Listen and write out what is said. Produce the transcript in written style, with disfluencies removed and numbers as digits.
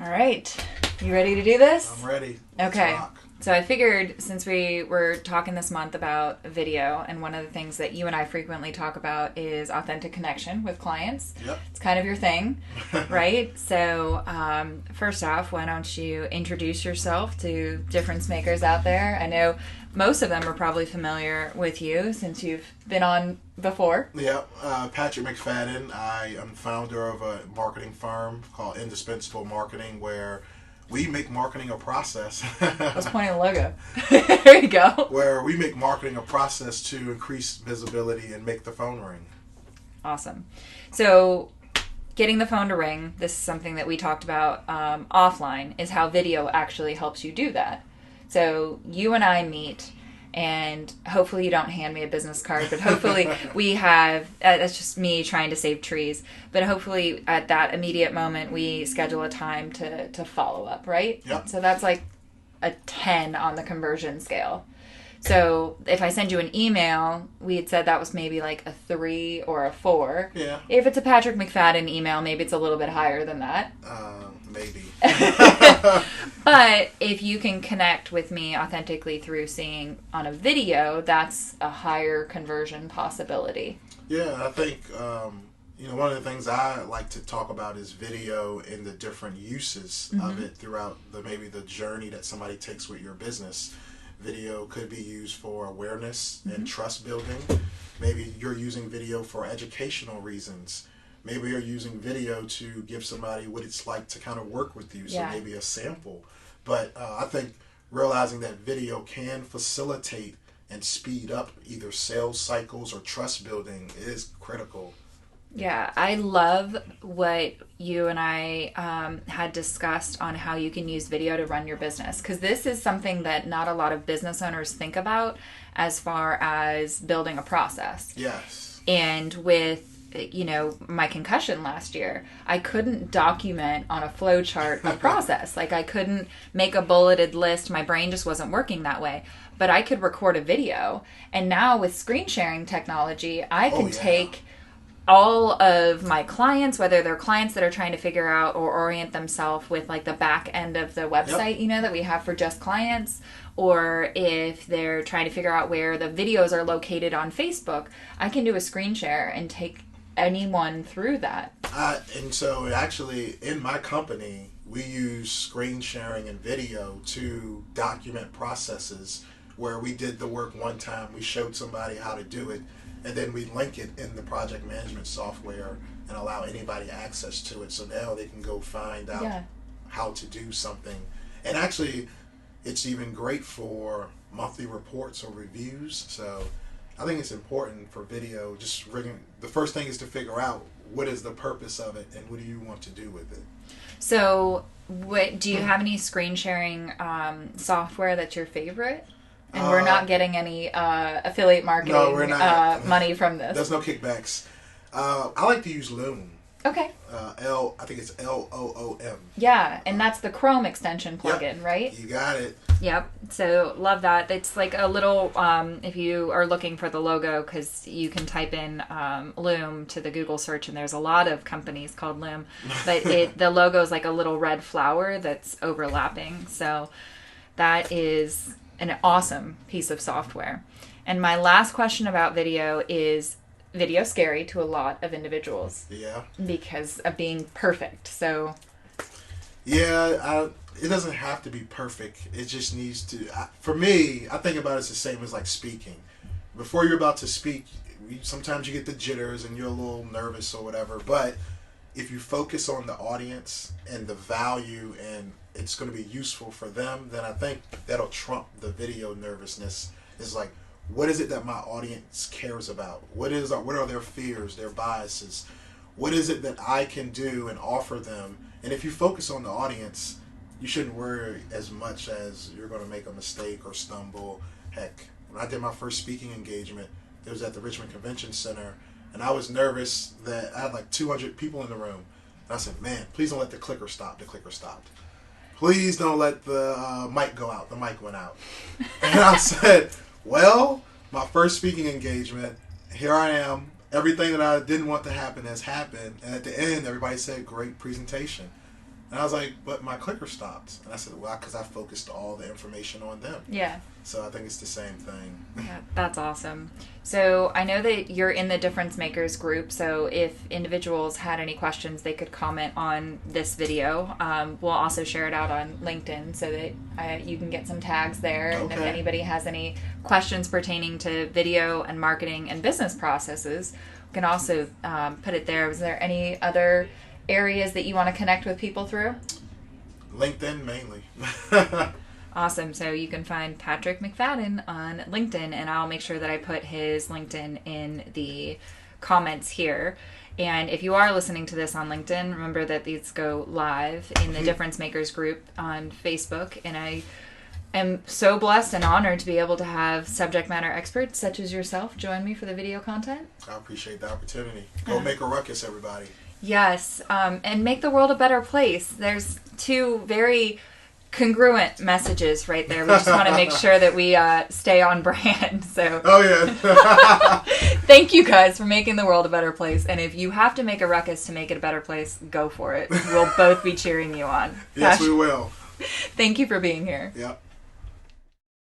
All right. You ready to do this? I'm ready. Okay. Let's rock. So I figured since we were talking this month about video, and one of the things that you and I frequently talk about is authentic connection with clients. Yep. It's kind of your thing, right? So first off, why don't you introduce yourself to difference makers out there? I know most of them are probably familiar with you since you've been on before. Yep. Patrick McFadden. I am founder of a marketing firm called Indispensable Marketing, where we make marketing a process. Let's point at the logo. There you go. Where we make marketing a process to increase visibility and make the phone ring. Awesome. So getting the phone to ring, this is something that we talked about offline, is how video actually helps you do that. So you and I meet, and hopefully you don't hand me a business card, but hopefully we have, that's just me trying to save trees, but hopefully at that immediate moment we schedule a time to follow up, right? Yep. So that's like a 10 on the conversion scale. So if I send you an email, we had said that was maybe like a 3 or a 4. Yeah. If it's a Patrick McFadden email, maybe it's a little bit higher than that. Maybe. But if you can connect with me authentically through seeing on a video, that's a higher conversion possibility. Yeah, I think one of the things I like to talk about is video and the different uses of it throughout maybe the journey that somebody takes with your business. Video could be used for awareness and trust building. Maybe you're using video for educational reasons. Maybe you're using video to give somebody what it's like to kind of work with you, so maybe a sample. But I think realizing that video can facilitate and speed up either sales cycles or trust building is critical. Yeah, I love what you and I had discussed on how you can use video to run your business, because this is something that not a lot of business owners think about as far as building a process. Yes. And with my concussion last year, I couldn't document on a flow chart a process. Like I couldn't make a bulleted list. My brain just wasn't working that way. But I could record a video. And now with screen sharing technology, I can take all of my clients, whether they're clients that are trying to figure out or orient themselves with like the back end of the website, that we have for just clients, or if they're trying to figure out where the videos are located on Facebook, I can do a screen share and take anyone through that. And so actually in my company, we use screen sharing and video to document processes where we did the work one time, we showed somebody how to do it, and then we link it in the project management software and allow anybody access to it. So now they can go find out how to do something. And actually, it's even great for monthly reports or reviews. So I think it's important for video. The first thing is to figure out what is the purpose of it and what do you want to do with it. So do you have any screen sharing software that's your favorite? And we're not getting any affiliate marketing money from this. There's no kickbacks. I like to use Loom. Okay. I think it's Loom. Yeah, and that's the Chrome extension plugin, right? You got it. Yep. So love that. It's like a little, if you are looking for the logo, because you can type in Loom to the Google search, and there's a lot of companies called Loom, but the logo is like a little red flower that's overlapping. So that is an awesome piece of software. And my last question about video is, video scary to a lot of individuals. Yeah. Because of being perfect. So. Yeah, it doesn't have to be perfect. It just needs to. For me, I think about it as the same as like speaking. Before you're about to speak, sometimes you get the jitters and you're a little nervous or whatever. But if you focus on the audience and the value and it's going to be useful for them, then I think that'll trump the video nervousness. It's like, what is it that my audience cares about? What are their fears, their biases? What is it that I can do and offer them? And if you focus on the audience, you shouldn't worry as much as you're going to make a mistake or stumble. Heck, when I did my first speaking engagement, it was at the Richmond Convention Center, and I was nervous that I had like 200 people in the room. And I said, man, please don't let the clicker stop. The clicker stopped. Please don't let the mic go out. The mic went out. And I said, well, my first speaking engagement, here I am. Everything that I didn't want to happen has happened. And at the end, everybody said, great presentation. And I was like, but my clicker stopped. And I said, well, because I focused all the information on them. Yeah. So I think it's the same thing. Yeah, that's awesome. So I know that you're in the Difference Makers group, so if individuals had any questions, they could comment on this video. We'll also share it out on LinkedIn so that you can get some tags there. Okay. And if anybody has any questions pertaining to video and marketing and business processes, we can also put it there. Was there any other areas that you want to connect with people through? LinkedIn mainly. Awesome. So you can find Patrick McFadden on LinkedIn, and I'll make sure that I put his LinkedIn in the comments here. And if you are listening to this on LinkedIn, remember that these go live in the Difference Makers group on Facebook. And I am so blessed and honored to be able to have subject matter experts such as yourself join me for the video content. I appreciate the opportunity. Go make a ruckus, everybody. Yes. And make the world a better place. There's two very congruent messages right there. We just want to make sure that we stay on brand. So, oh yeah. Thank you guys for making the world a better place. And if you have to make a ruckus to make it a better place, go for it. We'll both be cheering you on. Yes, we will. Thank you for being here. Yep.